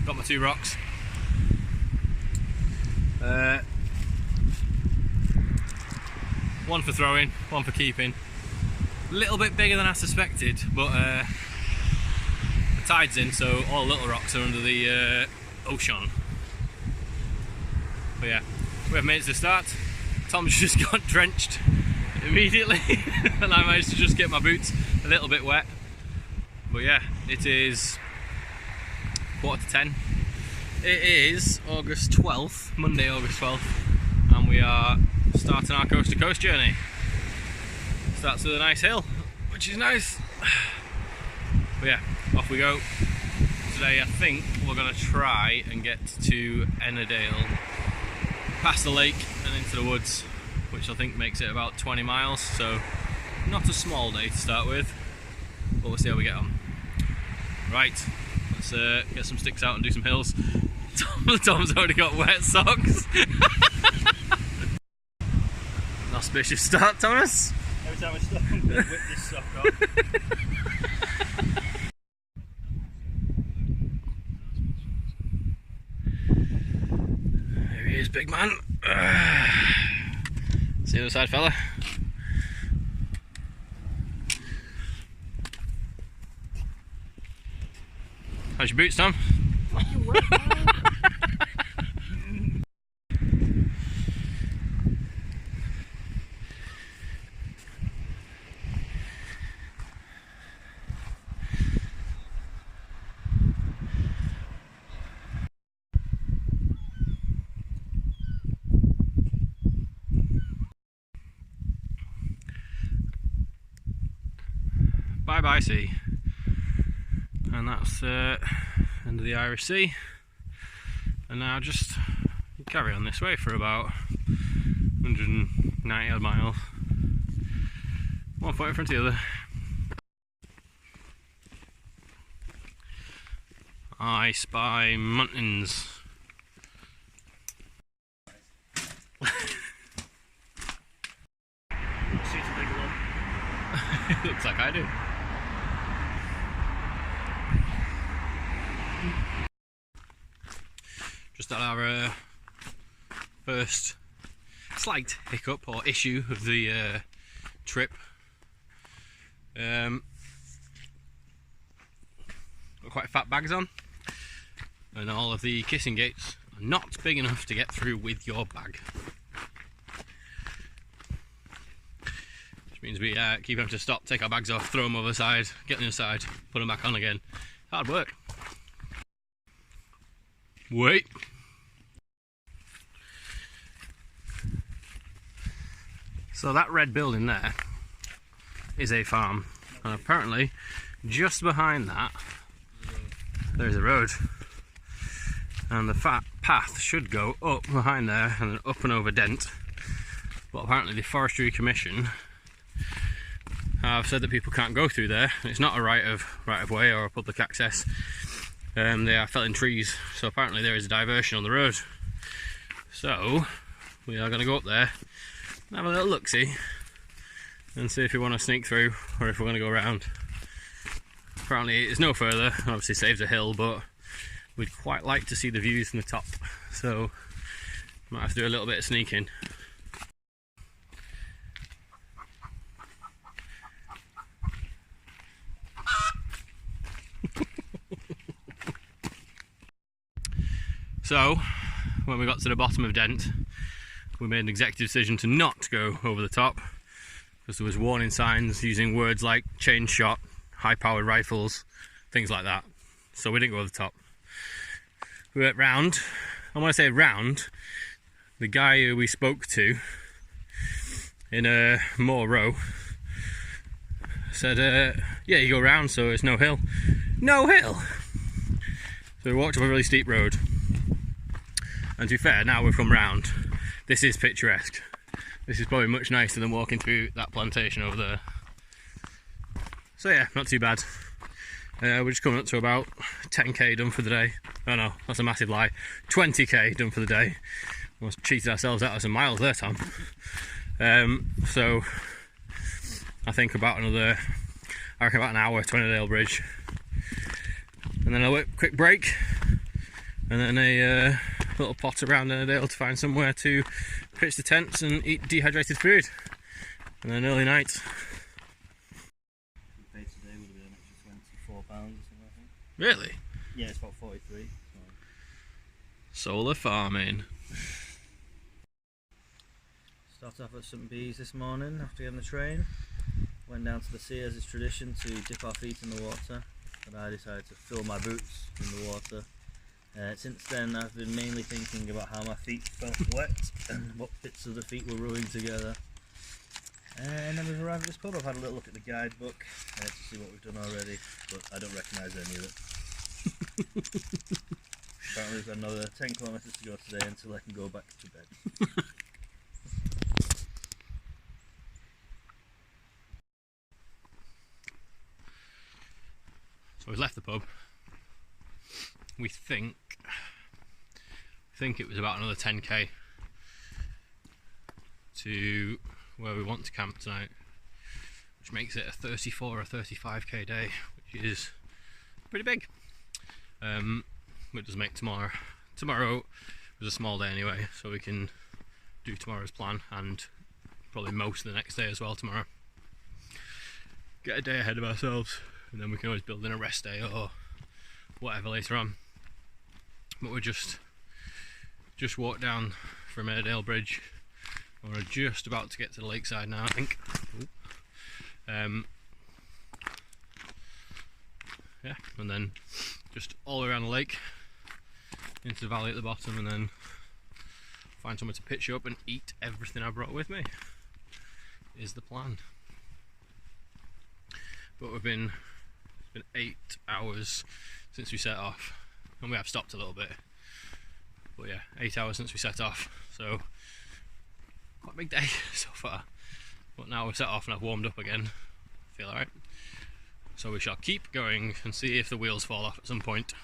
got my 2 rocks. One for throwing, one for keeping. A little bit bigger than I suspected, but the tide's in, so all the little rocks are under the ocean. But yeah, we have made it to the start. Tom's just got drenched immediately and I managed to just get my boots a little bit wet. But yeah, it is 9:45. It is August 12th, Monday August 12th, and we are starting our coast to coast journey. Starts with a nice hill, which is nice. But yeah, off we go. Today I think we're going to try and get to Ennerdale, past the lake and into the woods, which I think makes it about 20 miles, so not a small day to start with, but we'll see how we get on. Right, let's get some sticks out and do some hills. Tom's already got wet socks. An auspicious start, Thomas. Every time I stop, I'm going to whip this sock off. There he is, big man. See the other side, fella. How's your boots, Tom? Bye bye sea. And that's end of the Irish Sea, and now just carry on this way for about 190 odd miles, one foot in front of the other. I spy mountains. Looks like I do. Just at our first slight hiccup or issue of the trip. Got quite fat bags on, and all of the kissing gates are not big enough to get through with your bag. Which means we keep having to stop, take our bags off, throw them over the side, get on the other side, put them back on again. Hard work. Wait. So that red building there is a farm, and apparently just behind that there's a road, and the path should go up behind there and then up and over Dent, but apparently the Forestry Commission have said that people can't go through there. It's not a right of way or a public access. They are felling trees, so apparently there is a diversion on the road. So we are going to go up there and have a little look-see and see if we want to sneak through or if we're going to go around. Apparently it's no further, obviously saves a hill, but we'd quite like to see the views from the top, so might have to do a little bit of sneaking. So, when we got to the bottom of Dent, we made an executive decision to not go over the top, because there was warning signs using words like chain shot, high-powered rifles, things like that. So we didn't go over the top. We went round, and when I say round, the guy who we spoke to in Moor Row said, yeah, you go round, so it's no hill. No hill! So we walked up a really steep road. And to be fair, now we've come round, this is picturesque. This is probably much nicer than walking through that plantation over there. So yeah, not too bad. We're just coming up to about 10k done for the day. Oh no, that's a massive lie. 20k done for the day. Almost cheated ourselves out of some miles there, Tom. So I think about another, I reckon about an hour to Ennerdale Bridge. And then a quick break, and then a little pot around Untitled to find somewhere to pitch the tents and eat dehydrated food, and then an early night. The pay today would have been an extra £24 or something, I think. Really? Yeah, it's about 43. So. Solar farming. Started off at St Bees this morning after getting the train. Went down to the sea as it's tradition to dip our feet in the water, and I decided to fill my boots in the water. Since then I've been mainly thinking about how my feet felt wet and what bits of the feet were rubbing together. And then we've arrived at this pub. I've had a little look at the guidebook to see what we've done already, but I don't recognise any of it. Apparently we've got another 10 kilometres to go today until I can go back to bed. So we've left the pub. We think it was about another 10k to where we want to camp tonight, which makes it a 34 or 35k day, which is pretty big. It does make tomorrow was a small day anyway, so we can do tomorrow's plan and probably most of the next day as well tomorrow. Get a day ahead of ourselves, and then we can always build in a rest day or whatever later on. But we're just walked down from Airedale Bridge. We're just about to get to the lakeside now, I think. Yeah, and then just all around the lake into the valley at the bottom, and then find somewhere to pitch up and eat everything I brought with me is the plan. But it's been 8 hours since we set off, and we have stopped a little bit, but yeah, 8 hours since we set off, so quite a big day so far. But now we're set off and I've warmed up again, I feel alright, so we shall keep going and see if the wheels fall off at some point.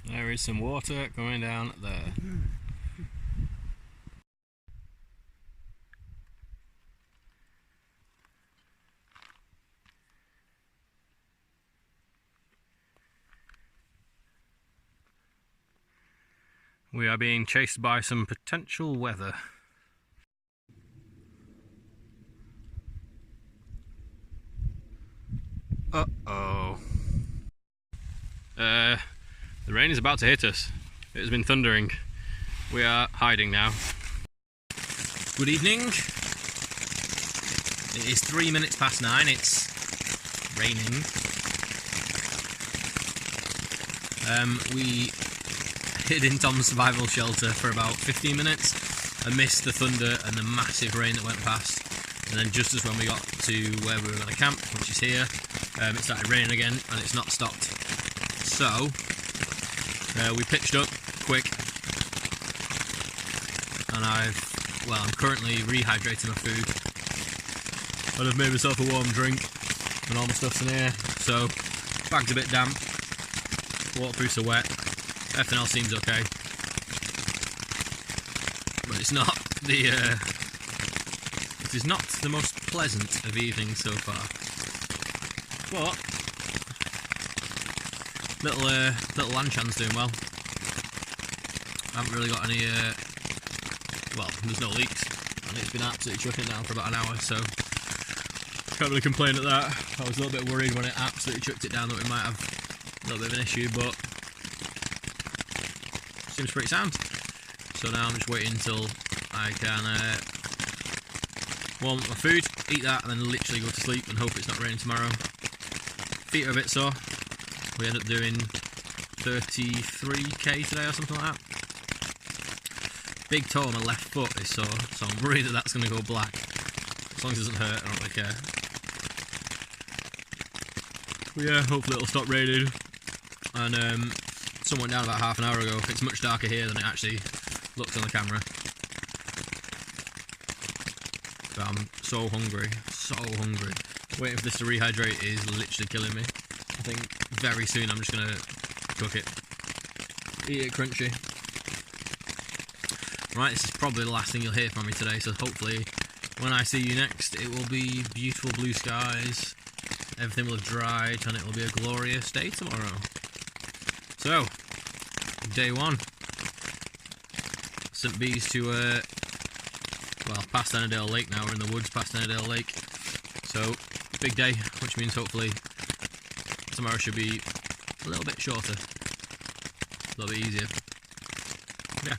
There is some water going down there. We are being chased by some potential weather. Uh-oh. The rain is about to hit us. It has been thundering. We are hiding now. Good evening. It is 9 PM. It's raining. We hid in Tom's survival shelter for about 15 minutes and missed the thunder and the massive rain that went past, and then just as when we got to where we were going to camp, which is here, it started raining again and it's not stopped. So we pitched up quick, and I'm currently rehydrating my food, and I've made myself a warm drink and all my stuff's in here, so bag's a bit damp, waterproofs are wet. Everything else seems okay, but it is not the most pleasant of evenings so far. But little Lanchan's doing well. I haven't really got any. Well, there's no leaks, and it's been absolutely chucking down for about an hour, so can't really complain at that. I was a little bit worried when it absolutely chucked it down that we might have a little bit of an issue, but seems pretty sound. So now I'm just waiting until I can warm up my food, eat that, and then literally go to sleep and hope it's not raining tomorrow. Feet are a bit sore. We end up doing 33k today or something like that. Big toe on my left foot is sore, so I'm worried that that's going to go black. As long as it doesn't hurt, I don't really care. But yeah, hopefully it'll stop raining. And sun went down about half an hour ago. It's much darker here than it actually looks on the camera. But I'm so hungry, so hungry. Waiting for this to rehydrate is literally killing me. I think very soon I'm just gonna cook it, eat it crunchy. Right, this is probably the last thing you'll hear from me today, so hopefully when I see you next, it will be beautiful blue skies, everything will have dried, and it will be a glorious day tomorrow. So, day one. St Bees to, well, past Ennerdale Lake now. We're in the woods past Ennerdale Lake. So, big day, which means hopefully tomorrow should be a little bit shorter, a little bit easier. Yeah,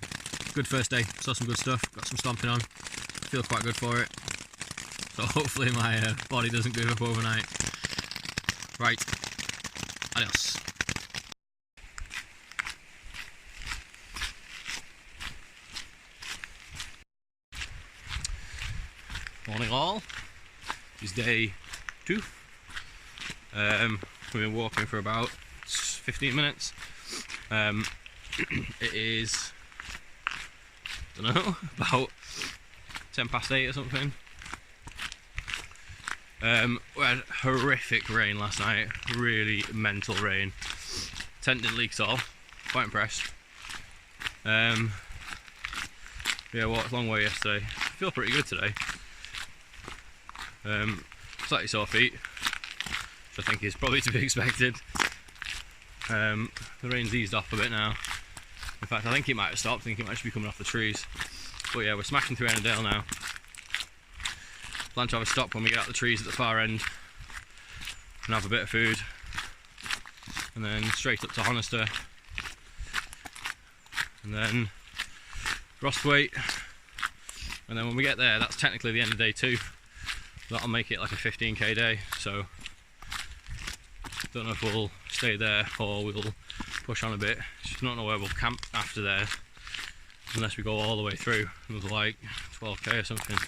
good first day. Saw some good stuff, got some stomping on. Feel quite good for it. So hopefully my body doesn't give up overnight. Right, adios. Morning all. It's day 2. We've been walking for about 15 minutes. It is, I don't know, about 10 past 8 or something. We had horrific rain last night, really mental rain. Tent didn't leak at all, quite impressed. Yeah, walked a long way yesterday. I feel pretty good today. Slightly sore feet, which I think is probably to be expected. The rain's eased off a bit now. In fact, I think it might have stopped. I think it might just be coming off the trees. But yeah, we're smashing through Ennerdale now. Plan to have a stop when we get out the trees at the far end and have a bit of food, and then straight up to Honister, and then Rossthwaite, and then when we get there, that's technically the end of day 2. That'll make it like a 15k day, so don't know if we'll stay there or we'll push on a bit. Just don't know where we'll camp after there, unless we go all the way through. It was like 12k or something,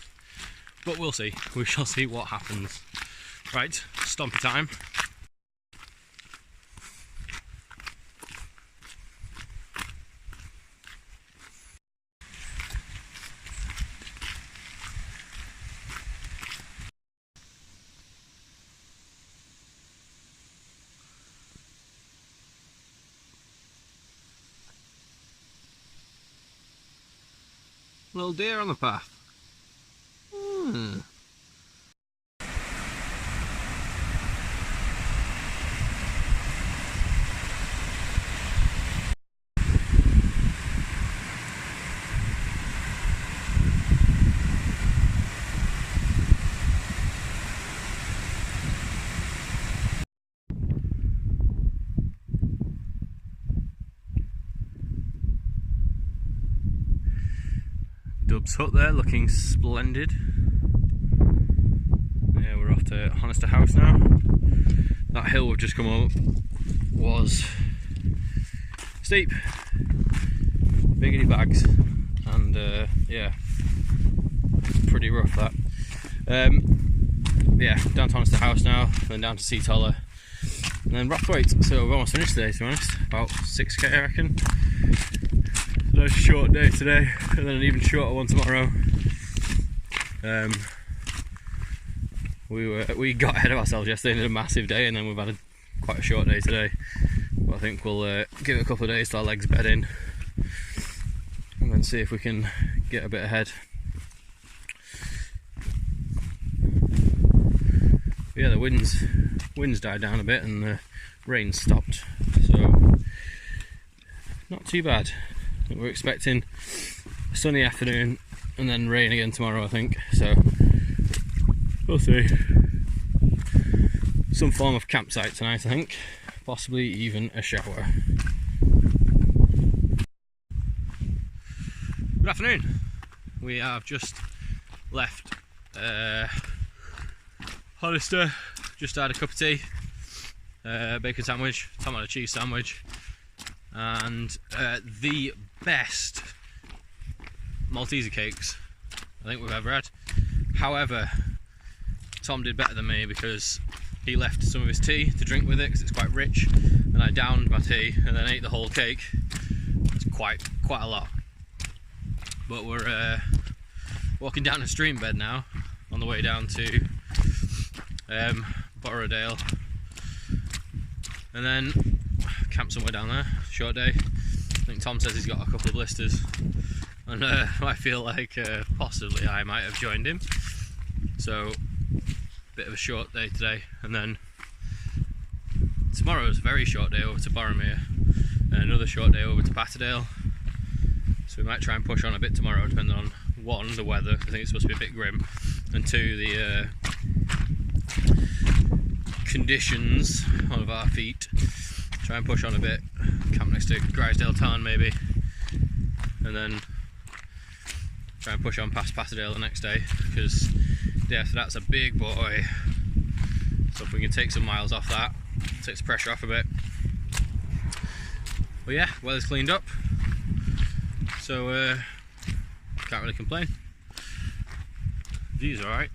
but we'll see. We shall see what happens. Right, stompy time. Little deer on the path. Dub's hut there, looking splendid. Yeah, we're off to Honister House now. That hill we've just come up was steep, biggity bags, and yeah, pretty rough that. Yeah, down to Honister House now, then down to Seatoller, and then Rossthwaite. So we've almost finished today, to be honest. About 6k I reckon. Nice short day today, and then an even shorter one tomorrow. We got ahead of ourselves yesterday and did a massive day, and then we've had quite a short day today. But I think we'll give it a couple of days till our legs bed in, and then see if we can get a bit ahead. But yeah, the winds died down a bit and the rain stopped, so not too bad. We're expecting a sunny afternoon and then rain again tomorrow, I think, so we'll see. Some form of campsite tonight, I think, possibly even a shower. Good afternoon. We have just left Honister, just had a cup of tea, bacon sandwich, tomato cheese sandwich, and the best Malteser cakes I think we've ever had. However, Tom did better than me because he left some of his tea to drink with it because it's quite rich, and I downed my tea and then ate the whole cake. It's quite a lot. But we're walking down a stream bed now on the way down to Borrowdale, and then camp somewhere down there. Short day. I think Tom says he's got a couple of blisters, and I feel like possibly I might have joined him. So bit of a short day today, and then tomorrow is a very short day over to Boromir, and another short day over to Patterdale. So we might try and push on a bit tomorrow, depending on one, the weather. I think it's supposed to be a bit grim, and two, the conditions of our feet. Try and push on a bit, camp next to Grisdale Town maybe, and then try and push on past Patterdale the next day, because the day after that's a big boy. So if we can take some miles off that, takes the pressure off a bit. But yeah, weather's cleaned up, so can't really complain. View's alright.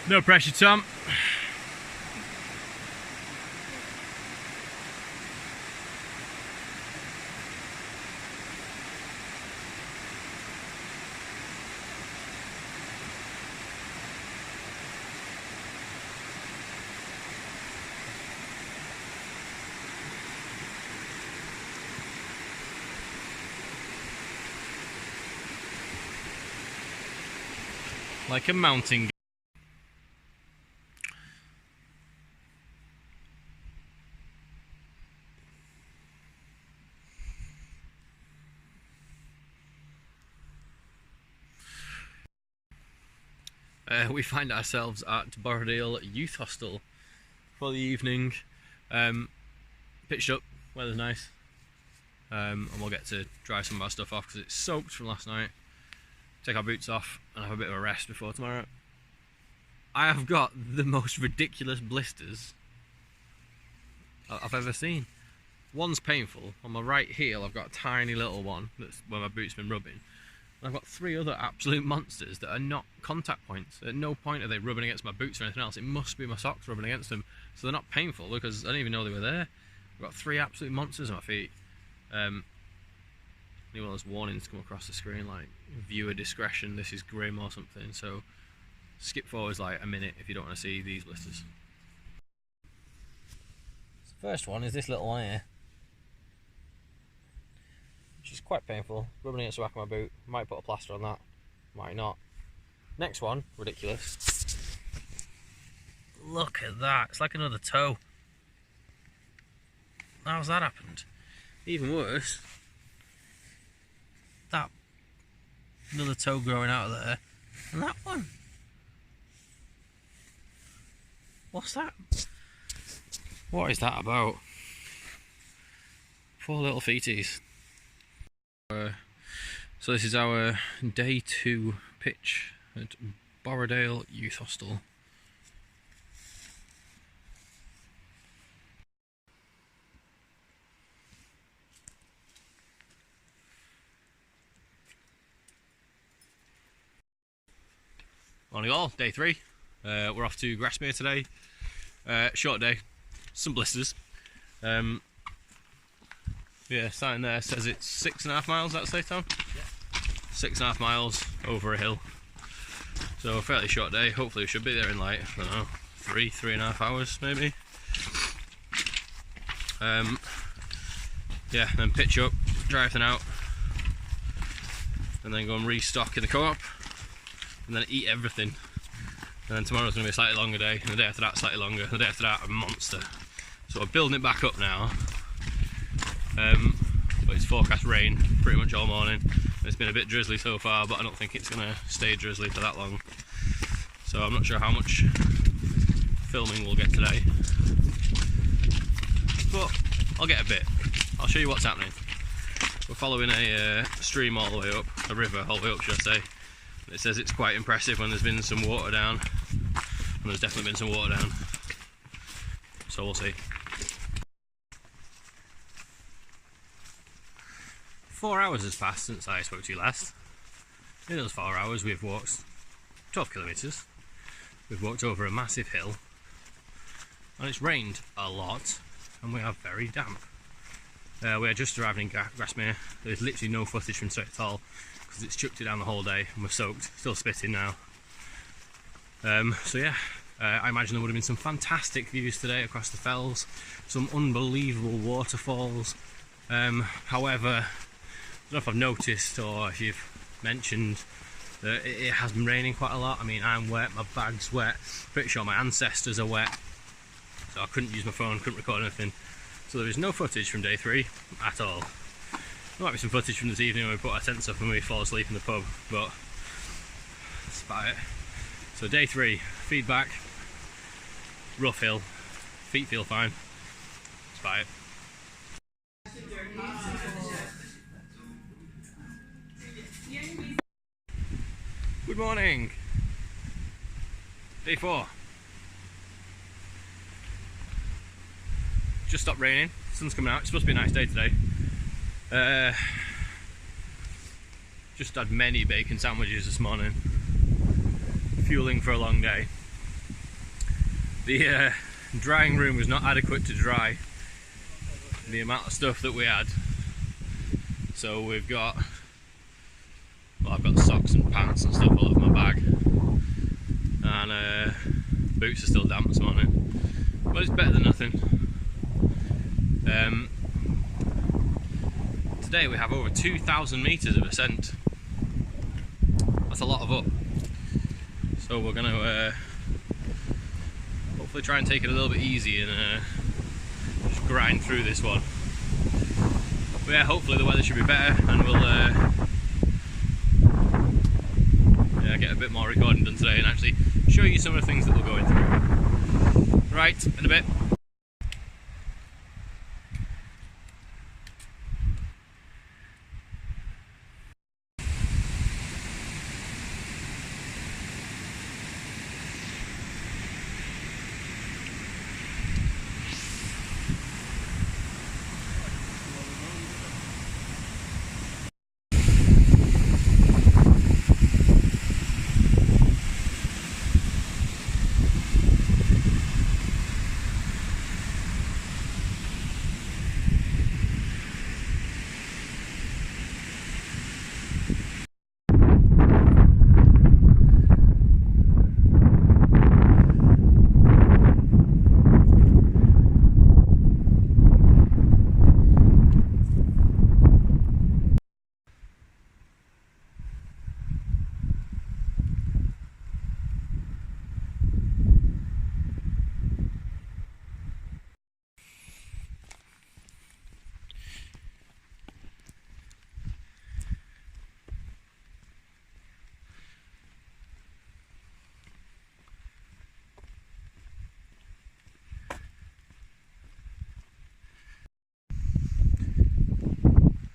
No pressure, Tom. Like a mountain. We find ourselves at Borrowdale Youth Hostel for the evening. Pitched up, weather's nice, and we'll get to dry some of our stuff off because it's soaked from last night. Take our boots off and have a bit of a rest before tomorrow. I have got the most ridiculous blisters I've ever seen. One's painful. On my right heel I've got a tiny little one that's where my boot's been rubbing. I've got three other absolute monsters that are not contact points. At no point are they rubbing against my boots or anything else. It must be my socks rubbing against them. So they're not painful because I didn't even know they were there. I've got three absolute monsters on my feet. Need one of those warnings come across the screen like viewer discretion, this is grim or something. So skip forwards like a minute if you don't want to see these blisters. So the first one is this little one here. Which is quite painful, rubbing against the back of my boot. Might put a plaster on that, might not. Next one, ridiculous. Look at that, it's like another toe. How's that happened? Even worse, that another toe growing out of there, and that one. What's that? What is that about? Poor little feeties. So this is our day 2 pitch at Borrowdale Youth Hostel. Morning all, day 3. We're off to Grasmere today. Short day, some blisters. Yeah, sign there says it's 6.5 miles, that say, Tom? Yeah. 6.5 miles over a hill. So a fairly short day. Hopefully we should be there in like, I don't know, 3.5 hours maybe. Yeah, then pitch up, dry everything out, and then go and restock in the co-op, and then eat everything. And then tomorrow's going to be a slightly longer day, and the day after that slightly longer, and the day after that a monster. So we're building it back up now. But it's forecast rain pretty much all morning. It's been a bit drizzly so far, but I don't think it's going to stay drizzly for that long. So I'm not sure how much filming we'll get today, but I'll get a bit. I'll show you what's happening. We're following a stream all the way up, a river all the way up should I say. It says it's quite impressive when there's been some water down, and there's definitely been some water down. So we'll see. 4 hours has passed since I spoke to you last. In those 4 hours we've walked 12 kilometres, we've walked over a massive hill, and it's rained a lot, and we are very damp. We are just arriving in Grasmere. There's literally no footage from today at all, because it's chucked it down the whole day, and we're soaked, still spitting now. So yeah, I imagine there would have been some fantastic views today across the fells, some unbelievable waterfalls. However, I don't know if I've noticed or if you've mentioned that it has been raining quite a lot. I mean, I'm wet, my bag's wet, pretty sure my ancestors are wet, so I couldn't use my phone, couldn't record anything. So there is no footage from day 3 at all. There might be some footage from this evening when we put our tents up and we fall asleep in the pub, but that's about it. So day 3, feedback, rough hill, feet feel fine, that's about it. Good morning! Day 4. Just stopped raining, sun's coming out, it's supposed to be a nice day today. Just had many bacon sandwiches this morning, fueling for a long day. The drying room was not adequate to dry the amount of stuff that we had, so we've got, well, I've got socks and pants and stuff all over my bag, and boots are still damp this morning, but it's better than nothing. Today we have over 2,000 metres of ascent. That's a lot of up. So we're going to hopefully try and take it a little bit easy and just grind through this one. But yeah, hopefully the weather should be better and we'll get a bit more recording done today and actually show you some of the things that we're going through. Right, in a bit.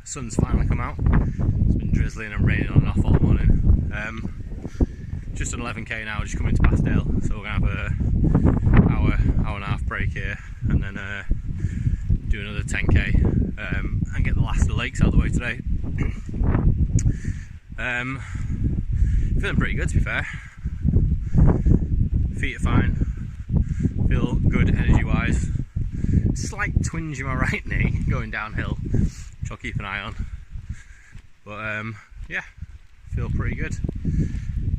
Sun's finally come out. It's been drizzling and raining on and off all morning. Just on 11k now, just coming to Pastdale, so we're going to have an hour and a half break here and then do another 10k and get the last of the lakes out of the way today. Feeling pretty good, to be fair. Feet are fine, feel good energy wise. Slight twinge in my right knee going downhill, which I'll keep an eye on, but yeah, feel pretty good.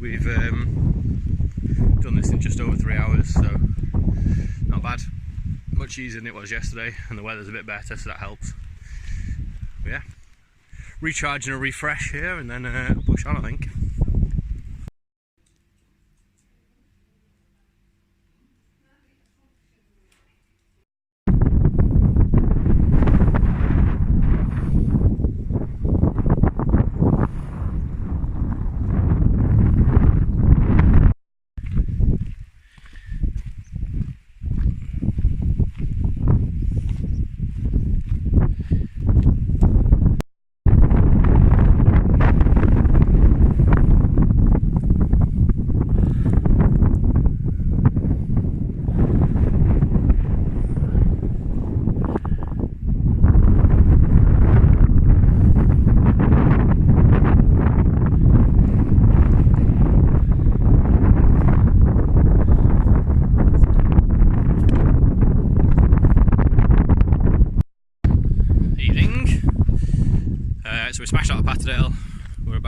We've done this in just over 3 hours, so not bad. Much easier than it was yesterday, and the weather's a bit better, so that helps. But yeah, recharge and a refresh here, and then push on, I think.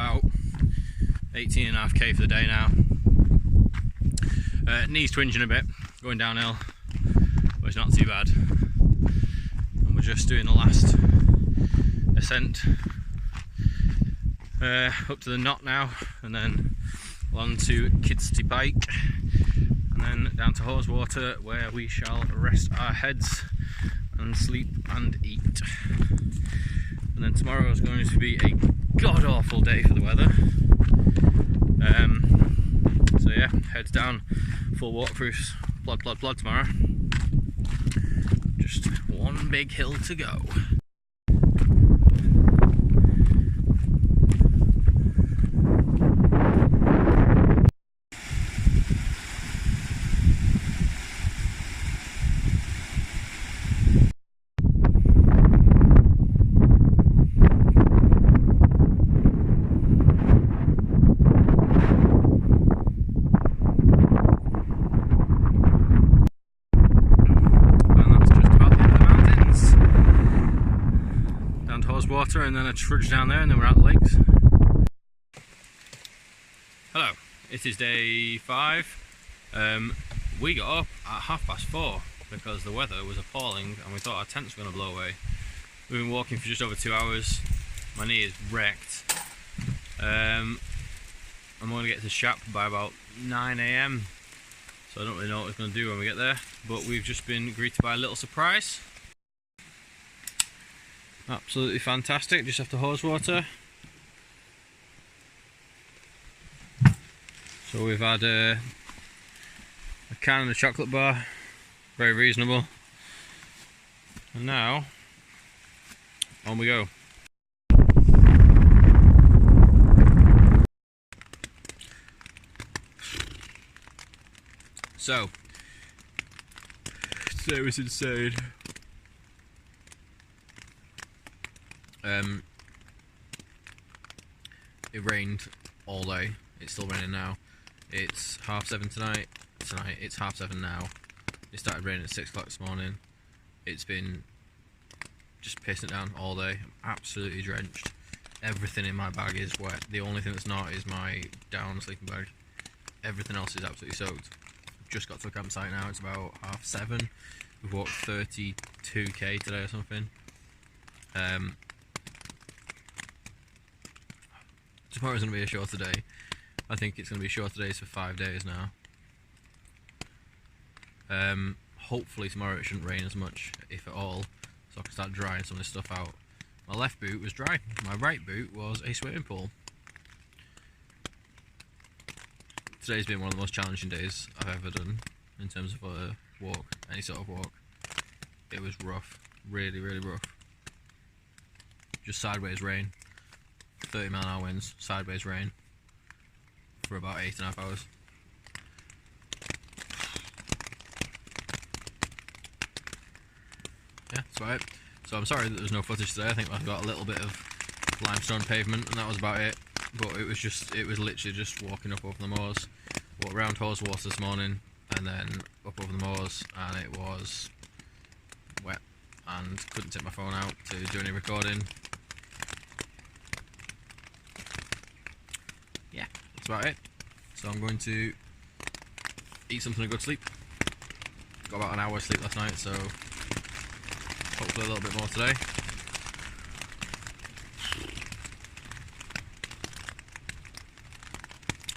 about 18.5k for the day now. Knees twinging a bit, going downhill, but it's not too bad. And we're just doing the last ascent up to the knot now, and then on to Kidstey Pike, and then down to Haweswater, where we shall rest our heads and sleep and eat. And then tomorrow is going to be a god awful day for the weather. So yeah, heads down, full waterproofs, plod tomorrow. Just one big hill to go. Water, and then a trudge down there, and then we're at the lakes. Hello, it is day 5. We got up at 4:30 because the weather was appalling and we thought our tents were going to blow away. We've been walking for just over 2 hours. My knee is wrecked. I'm going to get to Shap by about 9 AM, so I don't really know what we're going to do when we get there, but we've just been greeted by a little surprise. Absolutely fantastic, just after Haweswater. So we've had a can and a chocolate bar, very reasonable. And now, on we go. So, today was insane. It rained all day. It's still raining now. It's 7:30 tonight. It's 7:30 now. It started raining at 6 o'clock this morning. It's been just pissing it down all day. I'm absolutely drenched. Everything in my bag is wet. The only thing that's not is my down sleeping bag. Everything else is absolutely soaked. Just got to a campsite now. It's about 7:30. We've walked 32k today or something. Tomorrow's going to be a shorter day. I think it's going to be shorter days for 5 days now. Hopefully tomorrow it shouldn't rain as much, if at all, so I can start drying some of this stuff out. My left boot was dry. My right boot was a swimming pool. Today's been one of the most challenging days I've ever done in terms of a walk, any sort of walk. It was rough, really rough. Just sideways rain. 30-mile-an-hour winds, sideways rain for about 8.5 hours. Yeah, that's about it. So I'm sorry that there's no footage today. I think I've got a little bit of limestone pavement and that was about it. But it was literally just walking up over the moors. Walked around Haweswater this morning and then up over the moors, and it was wet and couldn't take my phone out to do any recording. Yeah, that's about it. So I'm going to eat something and go to sleep. Got about an hour's sleep last night, so hopefully a little bit more today.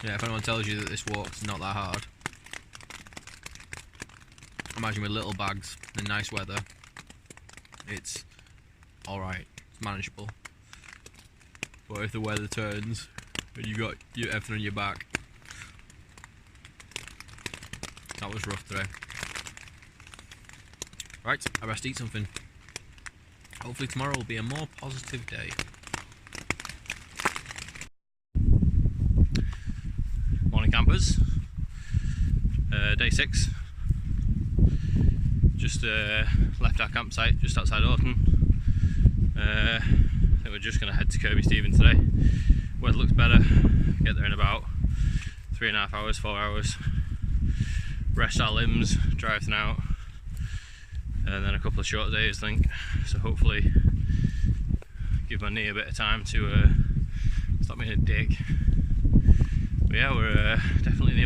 Yeah, if anyone tells you that this walk's not that hard, imagine with little bags in nice weather, it's alright, it's manageable. But if the weather turns and you got everything on your back, that was rough today. Right, I best eat something. Hopefully tomorrow will be a more positive day. Morning campers. Day 6. Just left our campsite just outside Orton. I think we're just going to head to Kirby Stephen today. Weather looks better. Get there in about 3.5 hours, 4 hours. Rest our limbs, dry everything out, and then a couple of short days, I think. So hopefully give my knee a bit of time to Stop being a dick. But yeah, we're definitely in the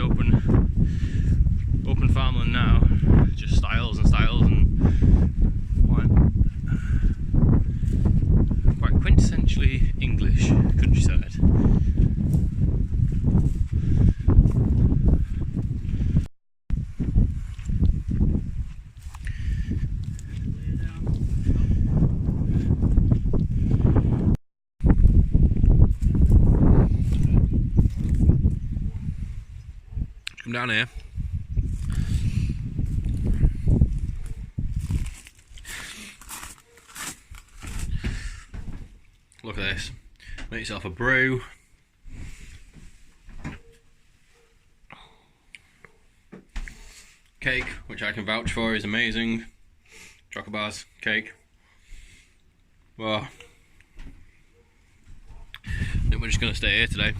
open farmland now. Just stiles and stiles and quite quintessentially English countryside. Come down here. Look at this. Make yourself a brew. Cake, which I can vouch for, is amazing. Chocolate bars, cake. Well, I think we're just going to stay here today.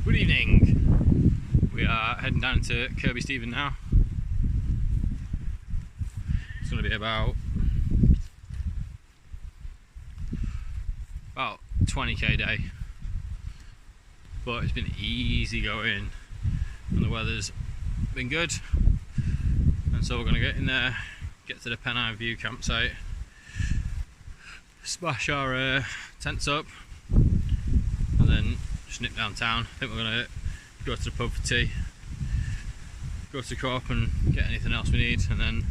Good evening. We are heading down to Kirby Stephen now. It's going to be about 20k day, but it's been easy going and the weather's been good, and so we're going to get in there, get to the Pennine View campsite, smash our tents up, and then just nip downtown. I think we're going to go to the pub for tea, go to Co-op and get anything else we need, and then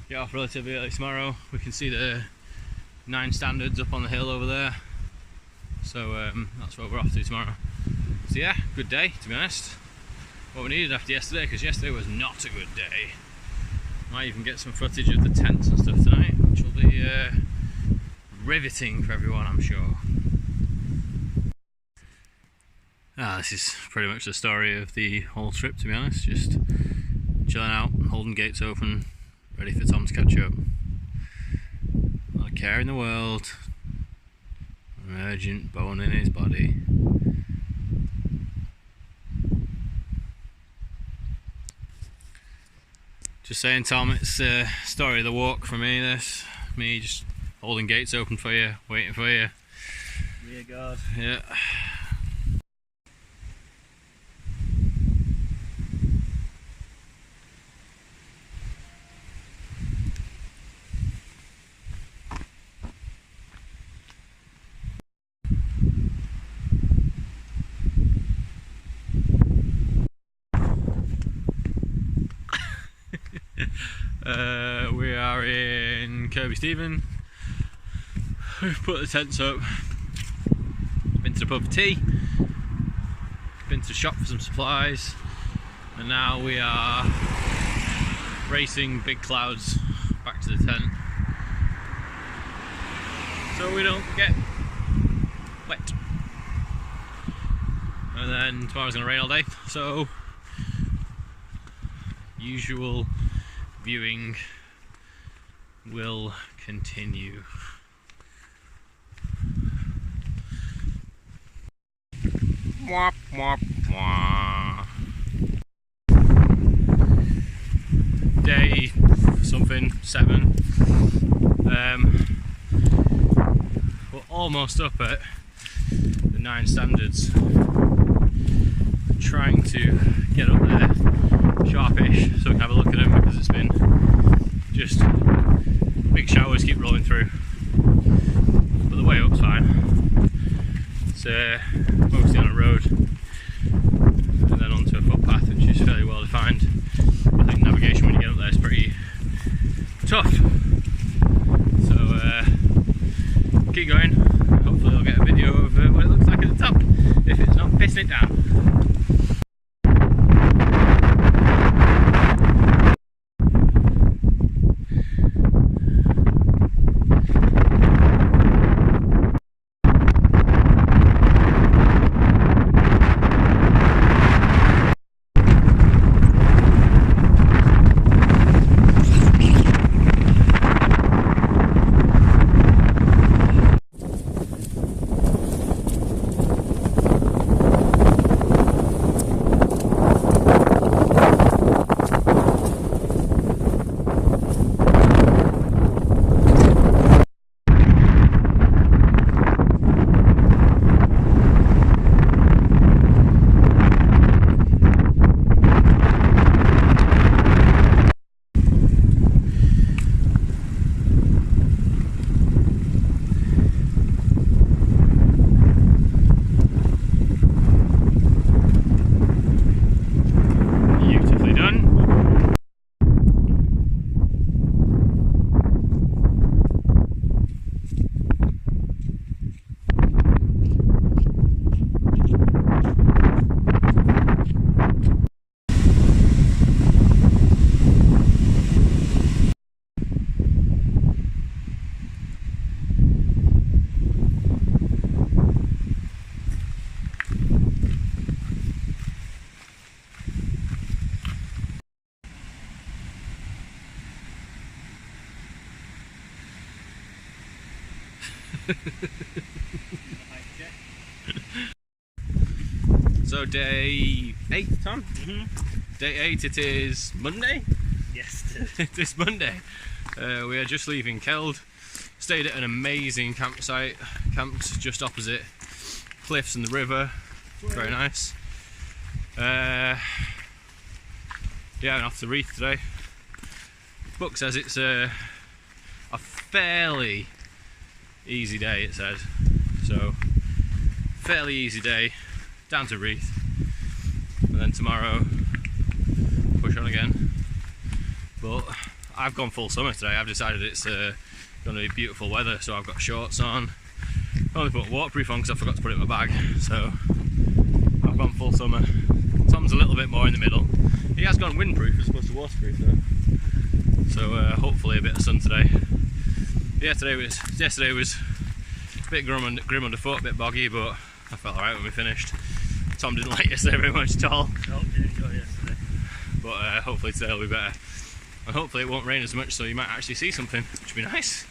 get off relatively early tomorrow. We can see the 9 standards up on the hill over there, so that's what we're off to tomorrow. So yeah, good day to be honest. What we needed after yesterday, because yesterday was not a good day. Might even get some footage of the tents and stuff tonight, which will be riveting for everyone, I'm sure. This is pretty much the story of the whole trip, to be honest. Just chilling out, holding gates open, ready for Tom to catch up. Not a care in the world. An urgent bone in his body. Just saying, Tom, it's the story of the walk for me, this. Me just holding gates open for you, waiting for you. Yeah, God. Yeah. We are in Kirby Stephen. We've put the tents up, been to the pub for tea, been to the shop for some supplies, and now we are racing big clouds back to the tent so we don't get wet. And then tomorrow's going to rain all day, so usual viewing will continue. Mwah, mwah, mwah. Day something 7. We're almost up at the 9 standards. Trying to get up there sharpish so we can have a look at them, because it's been just big showers keep rolling through, but the way up's fine. It's mostly on a road and then onto a footpath which is fairly well defined. I think navigation when you get up there is pretty tough, so keep going. Hopefully I'll get a video of what it looks like at the top if it's not pissing it down. So day 8, Tom? Day 8, it is Monday? Yes. It is Monday. We are just leaving Keld. Stayed at an amazing campsite. Camped just opposite cliffs and the river. Very nice. Yeah, and off to Reeth today. Book says it's a fairly easy day, it said. So, fairly easy day, down to Reeth. And then tomorrow, push on again. But I've gone full summer today. I've decided it's going to be beautiful weather, so I've got shorts on. I only put waterproof on because I forgot to put it in my bag. So, I've gone full summer. Tom's a little bit more in the middle. He has gone windproof as opposed to waterproof though. So hopefully a bit of sun today. Yesterday was a bit grim underfoot, a bit boggy, but I felt alright when we finished. Tom didn't like yesterday very much at all. Nope, didn't enjoy yesterday. But hopefully today will be better. And hopefully it won't rain as much, so you might actually see something, which would be nice.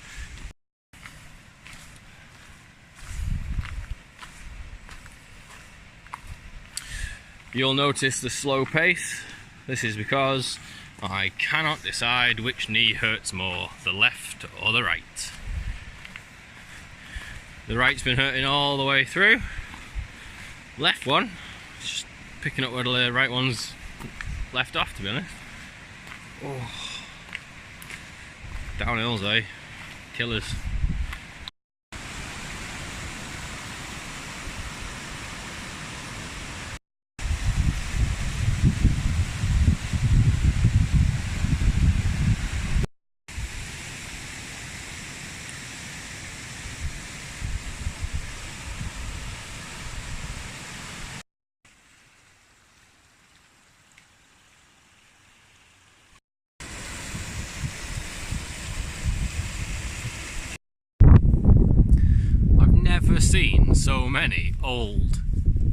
You'll notice the slow pace. This is because I cannot decide which knee hurts more, the left or the right. The right's been hurting all the way through. Left one, just picking up where the right one's left off, to be honest. Oh. Downhills, eh? Killers. Never seen so many old,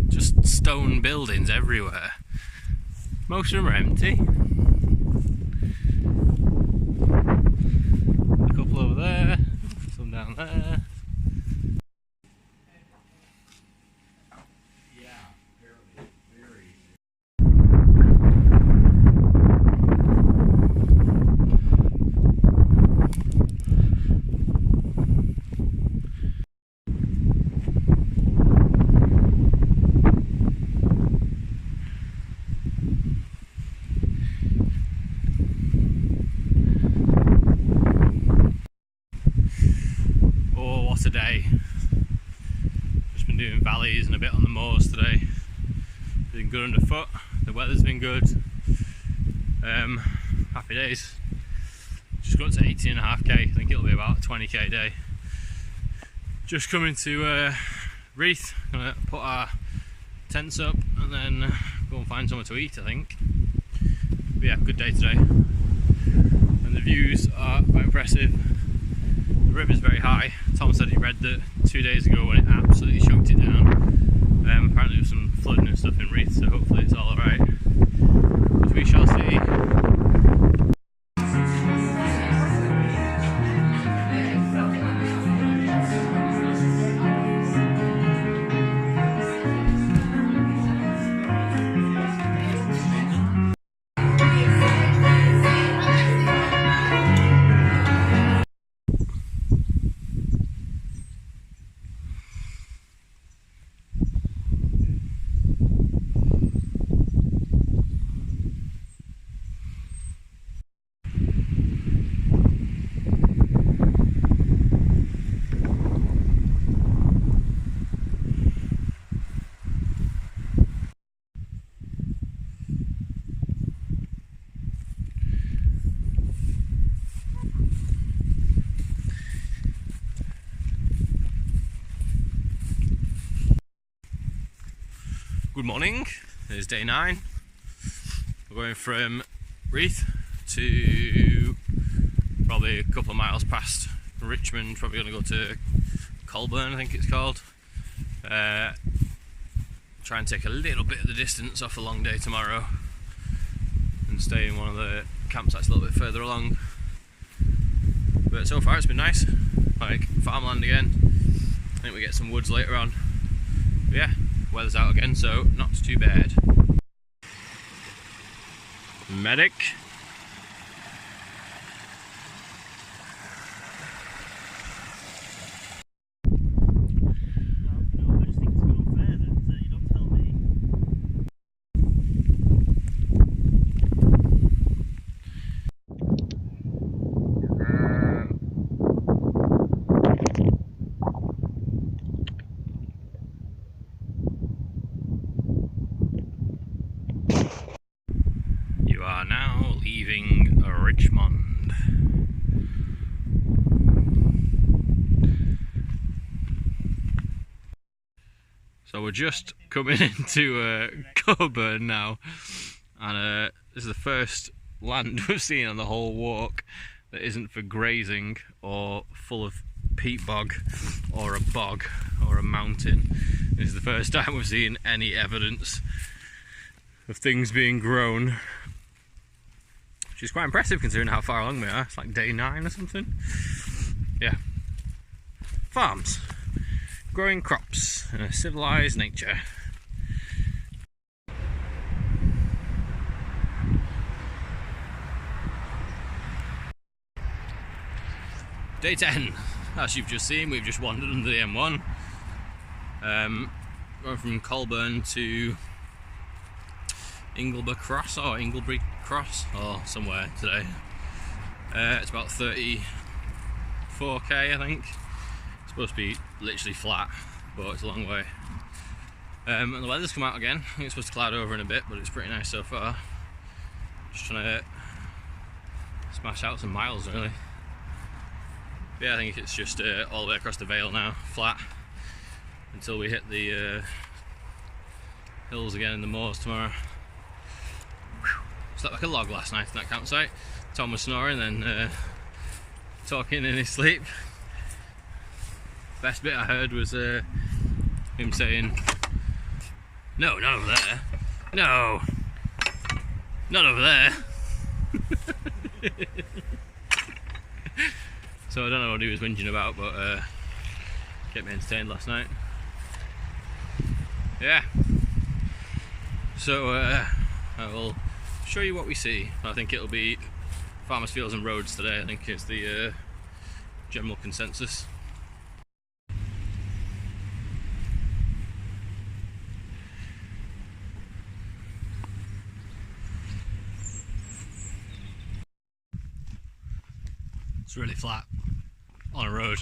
just stone buildings everywhere. Most of them are empty. A couple over there, some down there. Today, just been doing valleys and a bit on the moors today. Been good underfoot, the weather's been good. Happy days. Just got to 18.5k, I think it'll be about a 20k day. Just coming to Reeth, gonna put our tents up and then go and find somewhere to eat, I think. But yeah, good day today. And the views are quite impressive. The river's very high. Tom said he read that 2 days ago when it absolutely choked it down. Apparently there was some flooding and stuff in Reeth, so hopefully it's all alright. But we shall see. Good morning, it is day 9. We're going from Reeth to probably a couple of miles past Richmond, probably going to go to Colburn, I think it's called. Try and take a little bit of the distance off a long day tomorrow and stay in one of the campsites a little bit further along. But so far it's been nice, like farmland again. I think we get some woods later on. But yeah, weather's out again, so not too bad. Medic. You are now leaving Richmond. So we're just coming into Coburn now, and this is the first land we've seen on the whole walk that isn't for grazing or full of peat bog or a bog or a mountain. This is the first time we've seen any evidence of things being grown, which is quite impressive considering how far along we are. It's like day 9 or something. Yeah. Farms. Growing crops in a civilised nature. Day 10. As you've just seen, we've just wandered under the M1. Going from Colburn to Ingleby Cross or Inglebury Cross or somewhere today. It's about 34k, I think. It's supposed to be literally flat, but it's a long way. And the weather's come out again. I think it's supposed to cloud over in a bit, but it's pretty nice so far. Just trying to smash out some miles, really. But yeah, I think it's just all the way across the Vale now, flat, until we hit the hills again in the moors tomorrow. Slept like a log last night in that campsite. Tom was snoring and talking in his sleep. Best bit I heard was him saying, "No, not over there. No, not over there." So I don't know what he was whinging about, but kept me entertained last night. Yeah. So I will show you what we see. I think it'll be farmers' fields and roads today. I think is the general consensus. It's really flat on a road.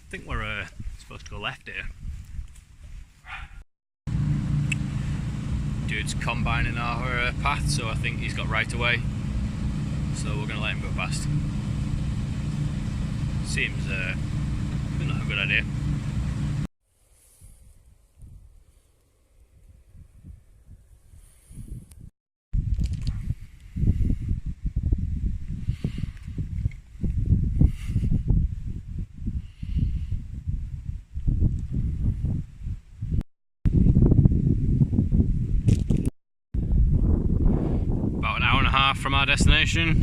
I think we're supposed to go left here. Dude's combining our path, so I think he's got right away. So we're going to let him go past. Seems not a good idea. From our destination.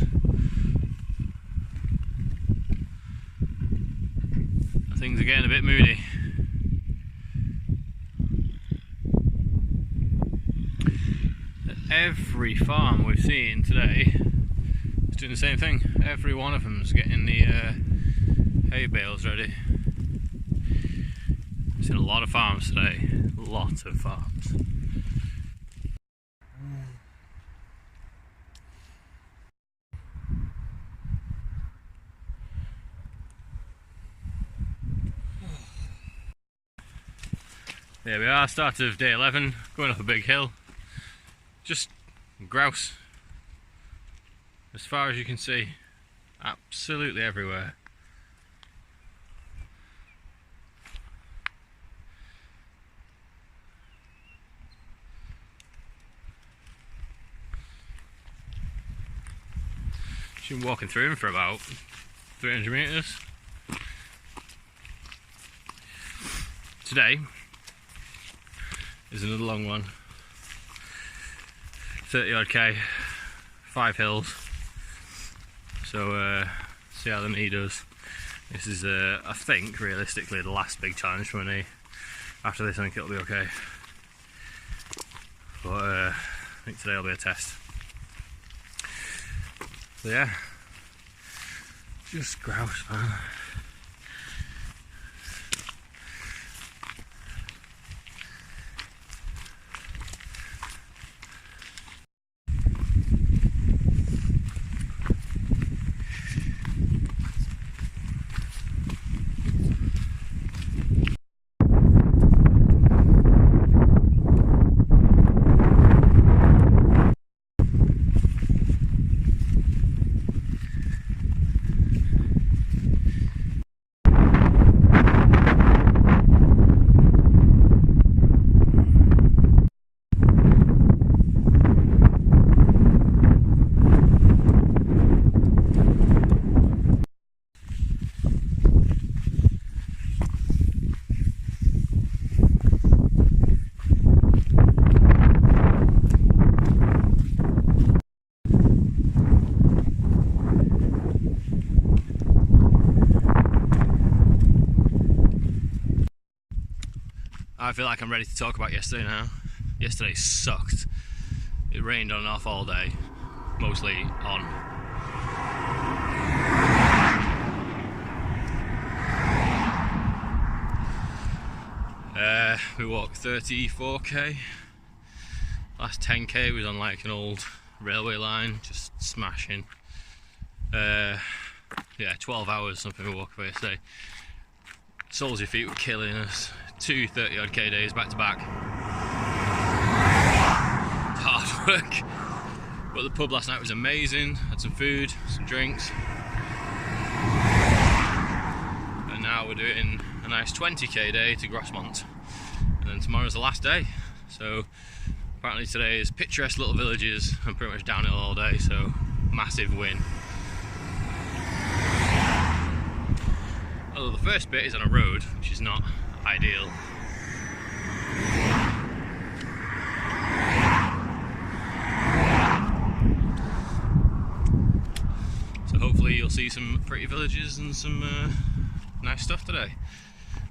Things are getting a bit moody. every farm we've seen today is doing the same thing. Every one of them's getting the hay bales ready. I've seen a lot of farms today, lots of farms. There we are, start of day 11, going up a big hill. Just grouse, as far as you can see, absolutely everywhere. She's been walking through them for about 300 metres. Today is another long one, 30 odd k, 5 hills, so see how the knee does. This is I think realistically the last big challenge for my knee. After this I think it'll be okay, but I think today will be a test. So yeah, just grouse, man. I feel like I'm ready to talk about yesterday now. Yesterday sucked. It rained on and off all day, mostly on. We walked 34k. Last 10k was on like an old railway line, just smashing. Yeah, 12 hours something we walked away yesterday. Soles your feet were killing us. 2 30 odd k days back to back. It's hard work. But the pub last night was amazing. Had some food, some drinks. And now we're doing a nice 20k day to Grossmont. And then tomorrow's the last day. So apparently today is picturesque little villages and pretty much downhill all day, so massive win. Although the first bit is on a road, which is not ideal. So hopefully you'll see some pretty villages and some nice stuff today.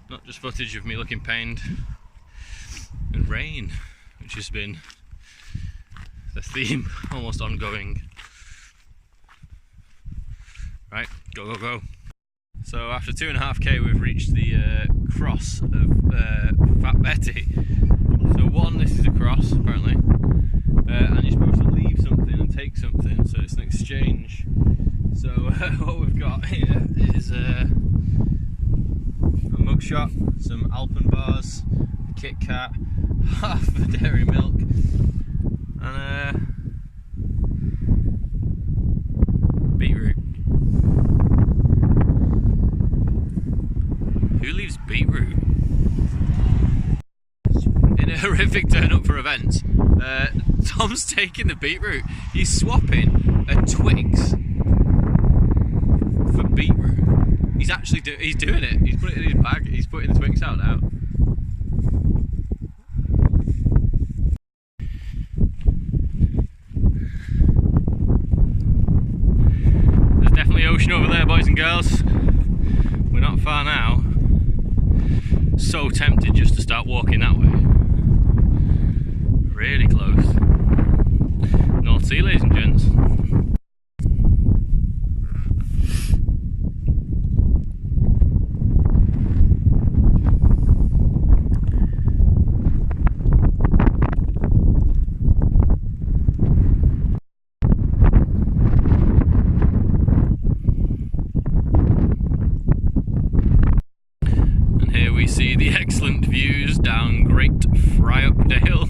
Not just footage of me looking pained and rain, which has been the theme, almost ongoing. Right, go, go, go. So after 2.5k we've reached the cross of Fat Betty. So one, this is a cross apparently, and you're supposed to leave something and take something, so it's an exchange. So what we've got here is a mugshot, some Alpen bars, a Kit Kat, half a dairy milk, and beetroot. Who leaves beetroot? In a horrific turn up for events, Tom's taking the beetroot. He's swapping a Twix for beetroot. He's actually he's doing it. He's putting it in his bag. He's putting the Twix out now. There's definitely ocean over there, boys and girls. We're not far now. So tempted just to start walking that way. Really close. sea, ladies and gents. And here we see the excellent views down Great Fryup Dale.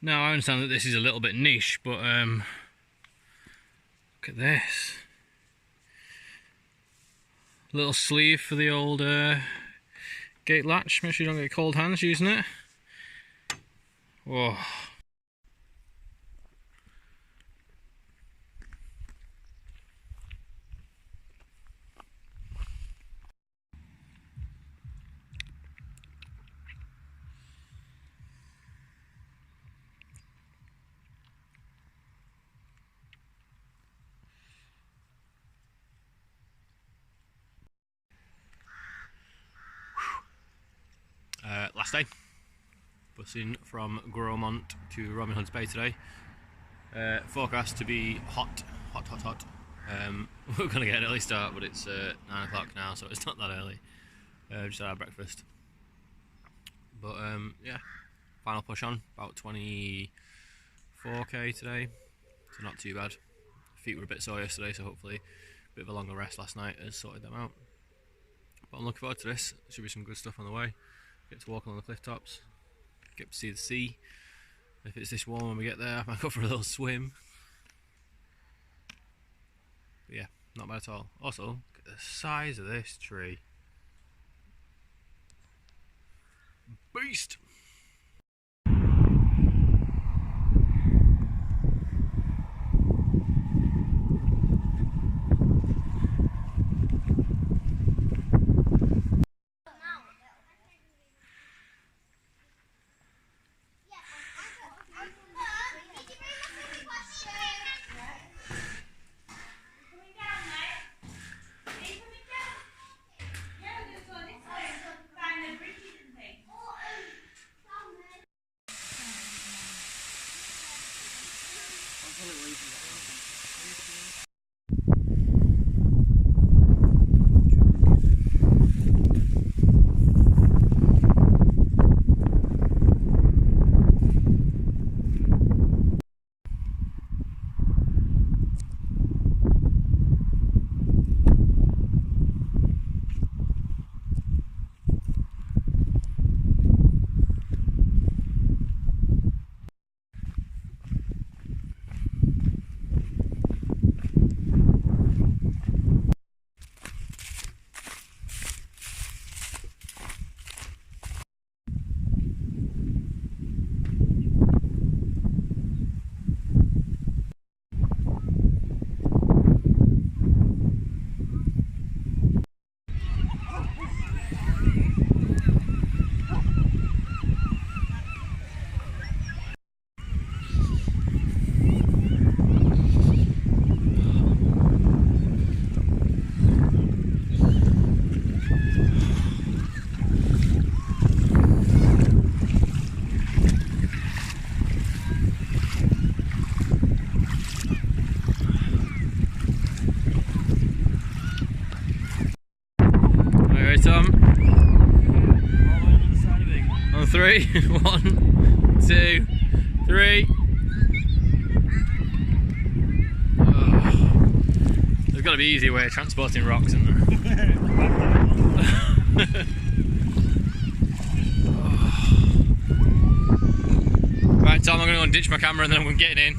Now I understand that this is a little bit niche, but look at this. Little sleeve for the old gate latch, make sure you don't get cold hands using it. Whoa. Last day, bussing from Gromont to Robin Hood's Bay today. Forecast to be hot. We're going to get an early start, but it's 9 o'clock now, so it's not that early. Just had our breakfast. But yeah, final push on, about 24k today, so not too bad. Feet were a bit sore yesterday, so hopefully a bit of a longer rest last night has sorted them out. But I'm looking forward to this. There should be some good stuff on the way. Get to walk along the cliff tops, get to see the sea. If it's this warm when we get there, I might go for a little swim. But yeah, not bad at all. Also, look at the size of this tree. Beast! On 3, 1, 2, 3. There's got to be an easier way of transporting rocks, isn't there? Right, Tom, I'm going to go and ditch my camera and then I'm getting in.